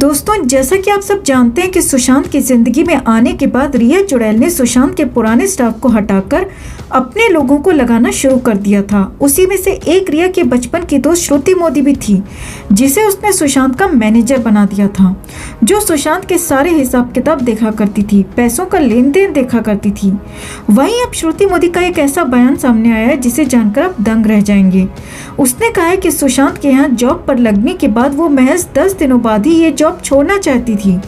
दोस्तों, जैसा कि आप सब जानते हैं कि सुशांत की जिंदगी में आने के बाद रिया चुड़ैल ने सुशांत के पुराने स्टाफ को हटाकर अपने लोगों को लगाना शुरू कर दिया था। उसी में से एक रिया के बचपन की दोस्त श्रुति मोदी भी थी, जिसे उसने सुशांत का मैनेजर बना दिया था, जो सुशांत के सारे हिसाब किताब देखा करती थी, पैसों का लेन देन देखा करती थी। वहीं अब श्रुति मोदी का एक ऐसा बयान सामने आया है जिसे जानकर आप दंग रह जाएंगे। उसने कहा है कि सुशांत के यहाँ जॉब पर लगने के बाद वो महज 10 दिनों बाद ही ये जॉब छोड़ना चाहती थी,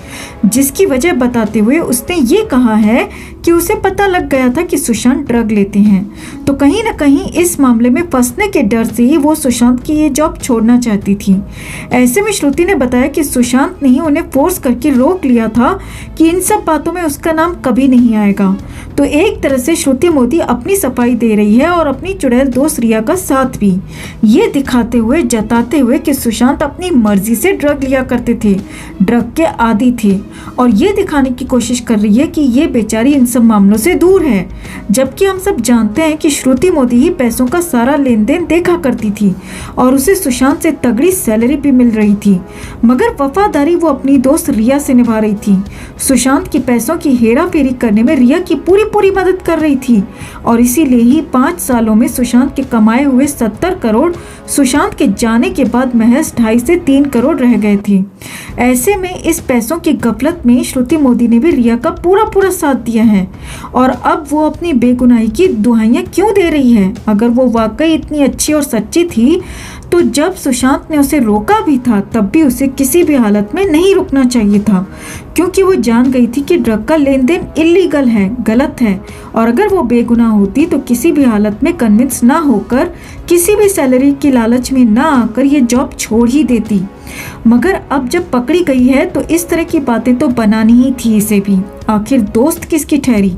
जिसकी वजह बताते हुए उसने ये कहा है कि उसे पता लग गया था कि सुशांत ड्रग लेते हैं, तो कहीं ना कहीं इस मामले में फंसने के डर से ही वो सुशांत की ये जॉब छोड़ना चाहती थी। ऐसे में श्रुति ने बताया कि सुशांत ने ही उन्हें फोर्स करके रोक लिया था कि इन सब बातों में उसका नाम कभी नहीं आएगा। तो एक तरह से श्रुति मोदी अपनी सफाई दे रही है और अपनी चुड़ैल दोस्त रिया का साथ भी, ये दिखाते हुए जताते हुए कि सुशांत अपनी मर्जी से ड्रग लिया करते थे, ड्रग के आदी थे, और ये दिखाने की कोशिश कर रही है कि ये बेचारी इन सब मामलों से दूर है। जबकि हम सब जानते हैं कि श्रुति मोदी ही पैसों का सारा लेन देन देखा करती थी और उसे सुशांत से तगड़ी सैलरी भी मिल रही थी, मगर वफादारी वो अपनी दोस्त रिया से निभा रही थी। सुशांत की पैसों की हेरा फेरी करने में रिया की पूरी मदद कर रही थी और इसीलिए ही 5 सालों में सुशांत के कमाए हुए 70 करोड़ सुशांत के जाने के बाद महज 2.5 से 3 करोड़ रह गए थे। ऐसे में इस पैसों की गफलत में श्रुति मोदी ने भी रिया का पूरा साथ दिया है और अब वो अपनी बेगुनाही की दुहाइयां क्यों दे रही है? अगर वो वाकई इतनी अच्छी और सच्ची थी तो जब सुशांत ने उसे रोका भी था तब भी उसे किसी भी हालत में नहीं रुकना चाहिए था, क्योंकि वो जान गई थी कि ड्रग का लेन देन इलीगल है, गलत है, और अगर वो बेगुनाह होती तो किसी भी हालत में कन्विंस ना होकर, किसी भी सैलरी की लालच में ना आकर ये जॉब छोड़ ही देती। मगर अब जब पकड़ी गई है तो इस तरह की बातें तो बनानी ही थी इसे भी। आखिर दोस्त किसकी ठहरी?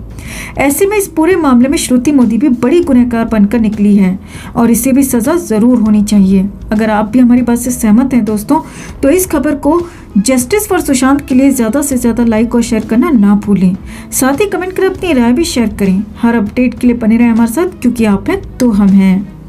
ऐसे में इस पूरे मामले में श्रुति मोदी भी बड़ी गुनहगार बनकर निकली है और इसे भी सजा जरूर होनी चाहिए। अगर आप भी हमारी बात से सहमत हैं दोस्तों, तो इस खबर को जस्टिस फॉर सुशांत के लिए ज़्यादा से ज़्यादा लाइक और शेयर करना ना भूलें। साथ ही कमेंट कर अपनी राय भी शेयर करें। हर अपडेट के लिए बने रहें हमारे साथ, क्योंकि आप हैं तो हम हैं।